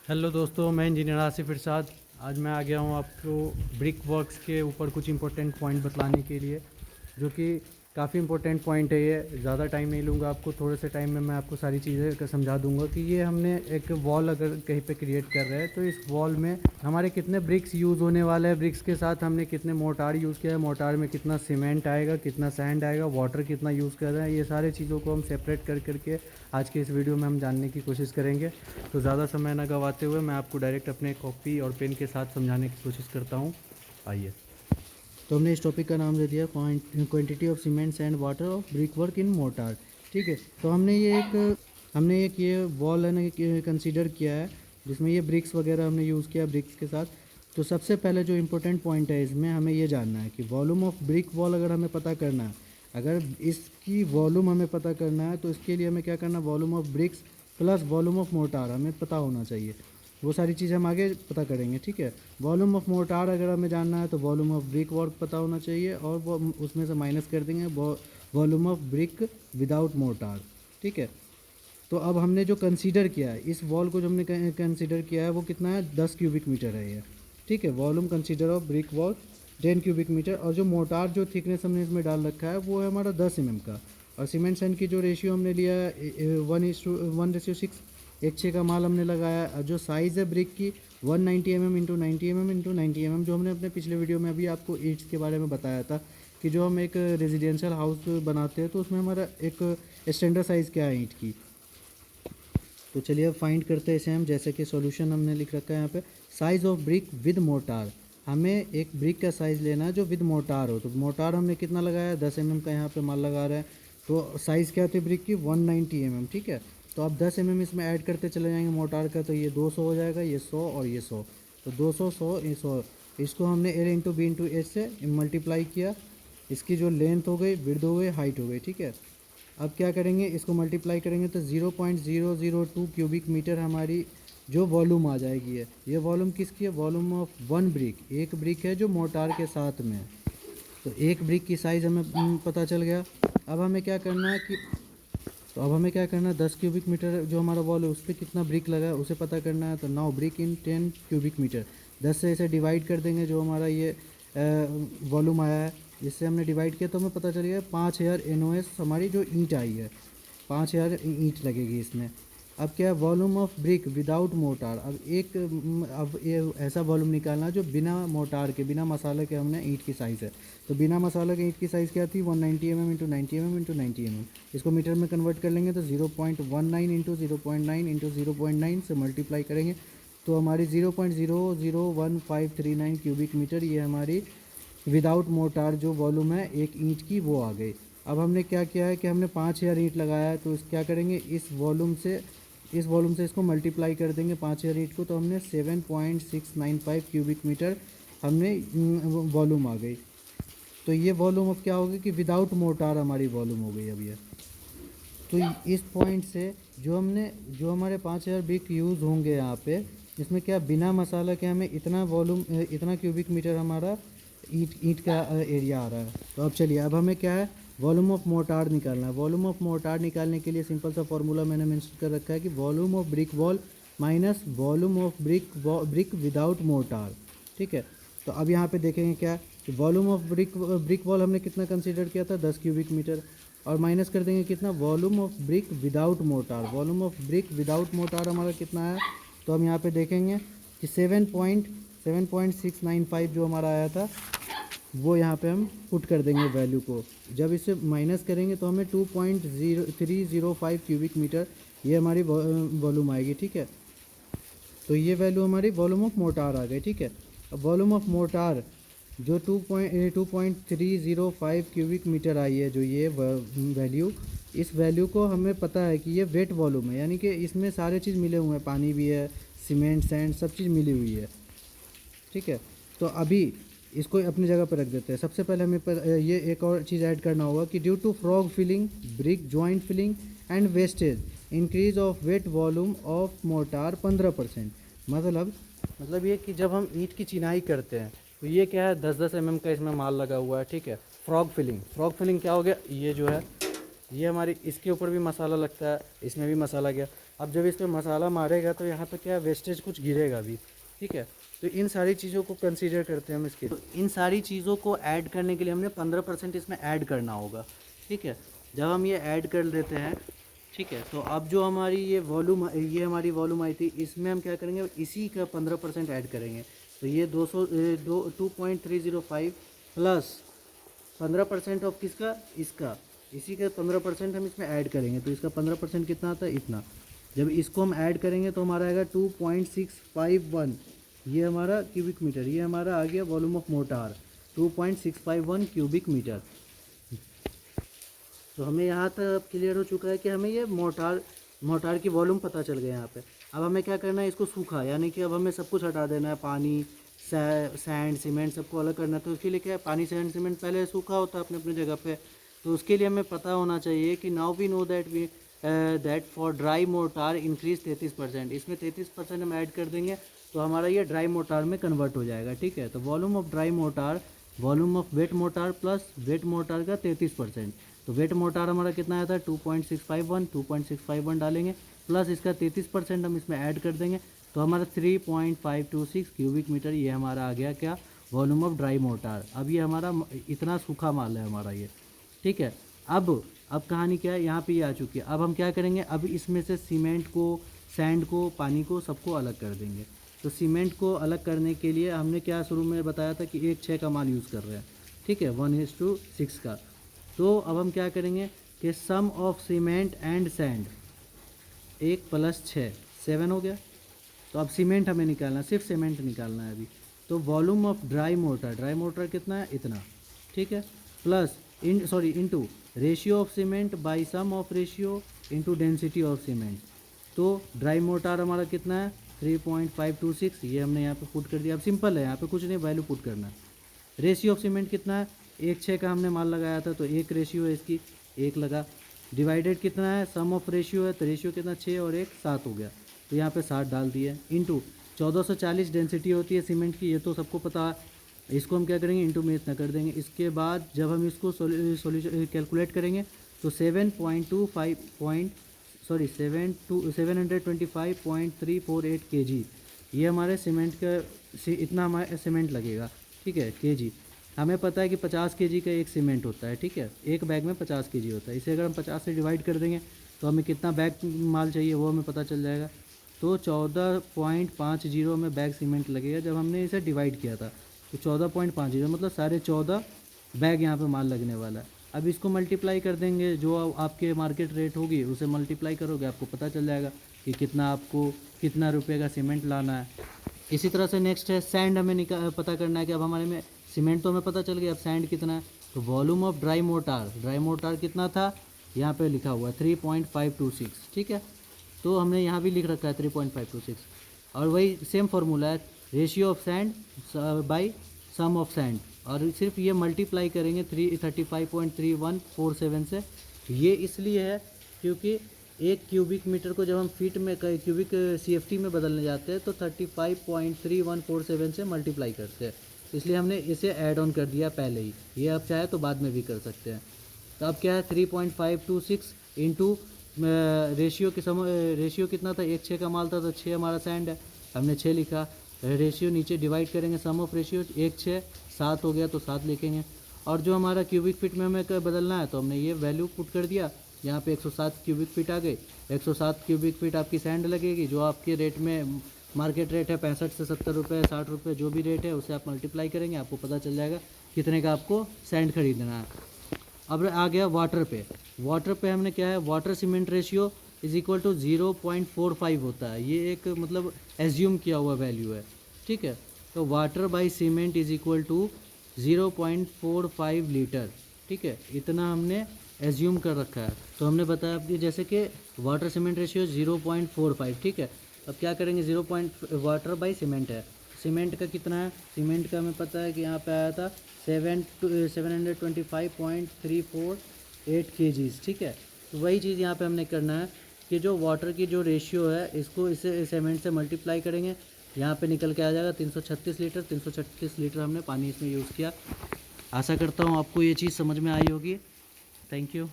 Hello दोस्तों, मैं engineer Asif इरशाद। आज मैं आ गया हूँ आपको ब्रिक वर्क्स के ऊपर कुछ इंपॉर्टेंट पॉइंट बतलाने के लिए, जो कि काफ़ी इंपॉर्टेंट पॉइंट है। ये ज़्यादा टाइम नहीं लूँगा आपको, थोड़े से टाइम में मैं आपको सारी चीज़ें समझा दूँगा कि ये हमने एक वॉल अगर कहीं पे क्रिएट कर रहे हैं तो इस वॉल में हमारे कितने ब्रिक्स यूज़ होने वाले हैं, ब्रिक्स के साथ हमने कितने मोटार यूज़ किया है, मोटार में कितना सीमेंट आएगा, कितना सैंड आएगा, वाटर कितना यूज़ कर रहे हैं, ये सारी चीज़ों को हम सेपरेट कर करके आज के इस वीडियो में हम जानने की कोशिश करेंगे। तो ज़्यादा समय ना गवाते हुए मैं आपको डायरेक्ट अपने कॉपी और पेन के साथ समझाने की कोशिश करता हूँ। आइए। तो हमने इस टॉपिक का नाम दे दिया quantity of cement sand water of brick work in motor. ठीक है, तो हमने एक ये वॉल है ना कंसीडर किया है, जिसमें ये ब्रिक्स वगैरह हमने यूज़ किया ब्रिक्स के साथ। तो सबसे पहले जो इम्पोर्टेंट पॉइंट है इसमें हमें ये जानना है कि वॉल्यूम ऑफ ब्रिक वॉल अगर हमें पता करना है, अगर इसकी वॉल्यूम हमें पता करना है तो इसके लिए हमें क्या करना है, volume of BRICS plus volume of motor हमें पता होना चाहिए। वो सारी चीज़ हम आगे पता करेंगे। ठीक है, वॉल्यूम ऑफ मोटार अगर हमें जानना है तो वॉल्यूम ऑफ ब्रिक वर्क पता होना चाहिए, और वो उसमें से माइनस कर देंगे volume of brick without motor. ठीक है, तो अब हमने जो कंसीडर किया है, इस वॉल को जो हमने कंसीडर किया है वो कितना है, 10 क्यूबिक मीटर है ये। ठीक है, volume consider of brick wall 10 cubic metre, और जो मोटार जो थिकनेस हमने इसमें डाल रखा है वो है हमारा 10 का। और सीमेंट सैंड की जो रेशियो हमने लिया है 1:1:6, 1:6 का माल हमने लगाया। और जो साइज़ है ब्रिक की 190 mm into 90 mm into 90 mm, जो हमने अपने पिछले वीडियो में अभी आपको ईंट्स के बारे में बताया था कि जो हम एक रेजिडेंशियल हाउस बनाते हैं तो उसमें हमारा एक स्टैंडर्ड साइज़ क्या है ईंट की। तो चलिए अब फाइंड करते हैं इसे हम, जैसे कि सॉल्यूशन हमने लिख रखा है यहाँ पे, size of brick with motor. हमें एक ब्रिक का साइज़ लेना है जो विद मोटार हो। तो मोटार हमने कितना लगाया है, 10 mm का यहाँ पे माल लगा रहे हैं। तो साइज़ क्या थी ब्रिक की, 190 mm। ठीक है, तो आप 10 mm इसमें ऐड करते चले जाएंगे मोटार का, तो ये 200 हो जाएगा, ये 100 और ये 100। तो 200 100 ये 100, इसको हमने L into B into H से मल्टीप्लाई किया। इसकी जो लेंथ हो गई, विड्थ हो गई, हाइट हो गई। ठीक है, अब क्या करेंगे, इसको मल्टीप्लाई करेंगे तो 0.002 क्यूबिक मीटर हमारी जो वॉल्यूम आ जाएगी है। ये वॉल्यूम किसकी है, वॉल्यूम ऑफ वन ब्रिक, एक ब्रिक है जो मोटार के साथ में है। तो एक ब्रिक की साइज़ हमें पता चल गया। अब हमें क्या करना है कि अब हमें क्या करना है, 10 क्यूबिक मीटर जो हमारा वॉल है उस पर कितना ब्रिक लगा है उसे पता करना है। तो 9 ब्रिक इन 10 क्यूबिक मीटर, 10 से इसे डिवाइड कर देंगे, जो हमारा ये वॉल्यूम आया है जिससे हमने डिवाइड किया, तो हमें पता चल गया 5000 NOS हमारी जो ईंट आई है, 5000 ईंट लगेगी इसमें। अब क्या है, volume of brick without motor. अब ये ऐसा वॉल्यूम निकालना जो बिना मोटार के, बिना मसाले के हमने ईंट की साइज़ है। तो बिना मसाले के ईंट की साइज़ क्या थी, 190 mm into 90 mm into 90 mm। इसको मीटर में कन्वर्ट कर लेंगे तो 0.19 इंटू 0.9 इंटू 0.9 से मल्टीप्लाई करेंगे तो हमारी 0.001539 क्यूबिक मीटर ये हमारी विदाउट मोटार जो वॉल्यूम है एक ईंट की, वो आ गई। अब हमने क्या किया है कि हमने 5000 ईंट लगाया है, तो क्या करेंगे, इस वॉल्यूम से इसको मल्टीप्लाई कर देंगे 5000 ईंट को, तो हमने 7.695 क्यूबिक मीटर हमने वॉल्यूम आ गई। तो ये वॉल्यूम अब क्या होगी कि विदाउट मोटार हमारी वॉल्यूम हो गई अब ये। तो इस पॉइंट से जो हमारे 5000 ब्रिक यूज़ होंगे यहाँ पे, इसमें क्या बिना मसाला के हमें इतना वॉल्यूम, इतना क्यूबिक मीटर हमारा ईंट का एरिया आ रहा है। तो अब चलिए, अब हमें क्या है, वॉल्यूम ऑफ मोटार निकालना है। वॉल्यूम ऑफ मोटार निकालने के लिए सिंपल सा फॉर्मूला मैंने मेंशन कर रखा है कि volume of brick wall minus volume of brick without motor. ठीक है, तो अब यहाँ पे देखेंगे क्या कि वॉल्यूम ऑफ ब्रिक वॉल हमने कितना कंसीडर किया था, 10 क्यूबिक मीटर, और माइनस कर देंगे कितना, volume of brick without motor. Volume of brick without motor हमारा कितना है, तो हम यहाँ पे देखेंगे कि 7.695 जो हमारा आया था वो यहाँ पे हम पुट कर देंगे वैल्यू को। जब इसे माइनस करेंगे तो हमें 2.0305 क्यूबिक मीटर ये हमारी वॉल्यूम आएगी। ठीक है, तो ये वैल्यू हमारी वॉल्यूम ऑफ मोटार आ गई। ठीक है, अब वॉल्यूम ऑफ मोटार जो 2.305 क्यूबिक मीटर आई है, जो ये वैल्यू, इस वैल्यू को हमें पता है कि ये वेट वॉल्यूम है, यानी कि इसमें सारे चीज़ मिले हुए हैं, पानी भी है, सीमेंट सैंड सब चीज़ मिली हुई है। ठीक है, तो अभी इसको अपनी जगह पर रख देते हैं। सबसे पहले हमें ये एक और चीज़ ऐड करना होगा कि due to frog filling, brick joint filling and wastage increase of wet volume of mortar 15%। मतलब ये कि जब हम ईंट की चिनाई करते हैं तो ये क्या है, 10-10 mm का इसमें माल लगा हुआ है। ठीक है, फ्रॉग फिलिंग क्या हो गया, ये जो है ये हमारी, इसके ऊपर भी मसाला लगता है, इसमें भी मसाला गया। अब जब इस पर मसाला मारेगा तो यहाँ पे क्या वेस्टेज कुछ गिरेगा भी, ठीक है। तो इन सारी चीज़ों को कंसीडर करते हैं हम इसके, तो इन सारी चीज़ों को ऐड करने के लिए हमने 15% इसमें ऐड करना होगा, ठीक है। जब हम ये ऐड कर देते हैं, ठीक है, तो अब जो हमारी ये हमारी वॉल्यूम आई थी, इसमें हम क्या करेंगे, इसी का 15% ऐड करेंगे। तो ये 2.305 प्लस 15% ऑफ किसका, इसका, इसी का 15% हम इसमें ऐड करेंगे। तो इसका 15% कितना आता है, इतना। जब इसको हम ऐड करेंगे तो हमारा आएगा 2.651, ये हमारा क्यूबिक मीटर, ये हमारा आ गया volume of mortar 2.651 cubic metre. तो हमें यहाँ तक क्लियर हो चुका है कि हमें ये मोटार की वॉल्यूम पता चल गया यहाँ पे। अब हमें क्या करना है, इसको सूखा, यानी कि अब हमें सब कुछ हटा देना है, पानी, सैंड, सीमेंट सबको अलग करना है। तो उसके लिए क्या है, पानी, सैंड, सीमेंट पहले सूखा होता है अपने अपने जगह पे। तो उसके लिए हमें पता होना चाहिए कि now we know that for dry mortar increase 33%, इसमें 33% हम ऐड कर देंगे तो हमारा ये ड्राई मोटार में कन्वर्ट हो जाएगा, ठीक है। तो volume of dry motor, volume of weight motor plus wait motor का 33%। तो वेट मोटार हमारा कितना आया था 2.651 डालेंगे प्लस इसका 33% हम इसमें ऐड कर देंगे तो हमारा 3.526 क्यूबिक मीटर ये हमारा आ गया क्या, वॉल्यूम ऑफ ड्राई मोटार। अब ये हमारा इतना सूखा माल है हमारा ये, ठीक है। अब कहानी क्या है, यहाँ पे ये आ चुकी है। अब हम क्या करेंगे, अब इसमें से सीमेंट को, सैंड को, पानी को, सबको अलग कर देंगे। तो सीमेंट को अलग करने के लिए हमने क्या शुरू में बताया था कि 1:6 का माल यूज़ कर रहे हैं, ठीक है, 1:6 का। तो अब हम क्या करेंगे कि सम ऑफ सीमेंट एंड सैंड 1 + 6 7 हो गया। तो अब सीमेंट हमें निकालना, सिर्फ सीमेंट निकालना है अभी। तो वॉल्यूम ऑफ ड्राई मोटर कितना है, इतना, ठीक है, plus into ratio of cement by sum of ratio into density of cement. तो ड्राई मोटार हमारा कितना है 3.526, ये हमने यहाँ पे पुट कर दिया। अब सिंपल है, यहाँ पे कुछ नहीं, वैल्यू पुट करना है। रेशियो ऑफ सीमेंट कितना है, 1:6 का हमने माल लगाया था तो 1 रेशियो है इसकी, 1 लगा। डिवाइडेड कितना है, सम ऑफ रेशियो है, तो रेशियो कितना 6 और 1 7 हो गया। तो यहाँ पे 7 डाल दिए इंटू 1440 डेंसिटी होती है सीमेंट की, ये तो सबको पता है। इसको हम क्या करेंगे, इंटू में इतना कर देंगे। इसके बाद जब हम इसको सोल्यूशन कैलकुलेट करेंगे तो 725.348 kg ये हमारे सीमेंट का इतना हमारा सीमेंट लगेगा, ठीक है, kg। हमें पता है कि 50 kg का एक सीमेंट होता है, ठीक है, एक बैग में 50 kg होता है। इसे अगर हम 50 से डिवाइड कर देंगे तो हमें कितना बैग माल चाहिए वो हमें पता चल जाएगा। तो 14.50 में बैग सीमेंट लगेगा जब हमने इसे डिवाइड किया था। तो 14.50 मतलब 14.5 बैग यहाँ पे माल लगने वाला है। अब इसको मल्टीप्लाई कर देंगे, जो आपके मार्केट रेट होगी उसे मल्टीप्लाई करोगे, आपको पता चल जाएगा कि कितना रुपये का सीमेंट लाना है। इसी तरह से नेक्स्ट है सैंड, हमें पता करना है कि अब हमारे में सीमेंट तो हमें पता चल गया, अब सैंड कितना है। तो वॉल्यूम ऑफ ड्राई मोटार कितना था, यहाँ पे लिखा हुआ है 3.526, ठीक है। तो हमने यहाँ भी लिख रखा है 3.526 और वही सेम फार्मूला है, ratio of sand by sum of sand, और सिर्फ ये मल्टीप्लाई करेंगे 35.3147 से। ये इसलिए है क्योंकि एक क्यूबिक मीटर को जब हम फीट में क्यूबिक CFT में बदलने जाते हैं तो 35.3147 से मल्टीप्लाई करते हैं, इसलिए हमने इसे ऐड ऑन कर दिया पहले ही। ये आप चाहे तो बाद में भी कर सकते हैं। तो अब क्या है 3.526 इंटू रेशियो कितना था, 1:6 का माल था तो 6 हमारा सैंड है, हमने 6 लिखा। रेशियो नीचे डिवाइड करेंगे, सम ऑफ रेशियो 1:6 7 हो गया तो 7 लिखेंगे। और जो हमारा क्यूबिक फीट में हमें बदलना है तो हमने ये वैल्यू पुट कर दिया, यहाँ पे 107 क्यूबिक फीट आ गई। 107 क्यूबिक फीट आपकी सैंड लगेगी, जो आपके रेट में मार्केट रेट है 65 से 70 रुपये, 60 रुपये, जो भी रेट है उसे आप मल्टीप्लाई करेंगे, आपको पता चल जाएगा कितने का आपको सैंड खरीदना है। अब आ गया वाटर पे हमने क्या है, water cement ratio is equal to 0.45 होता है। ये एक मतलब एज्यूम किया हुआ वैल्यू है, ठीक है। तो water by cement is equal to 0.45 litre, ठीक है, इतना हमने एज्यूम कर रखा है। तो हमने बताया आपकी जैसे कि वाटर सीमेंट रेशियो 0.45, ठीक है। अब क्या करेंगे, वाटर बाई सीमेंट है, सीमेंट का कितना है, सीमेंट का हमें पता है कि यहाँ पे आया था 725.348 kg, ठीक है। तो वही चीज़ यहाँ पे हमने करना है कि जो वाटर की जो रेशियो है इसको इसे सीमेंट से मल्टीप्लाई करेंगे, यहाँ पे निकल के आ जाएगा 336 लीटर। 336 लीटर हमने पानी इसमें यूज़ किया। आशा करता हूँ आपको ये चीज़ समझ में आई होगी। Thank you.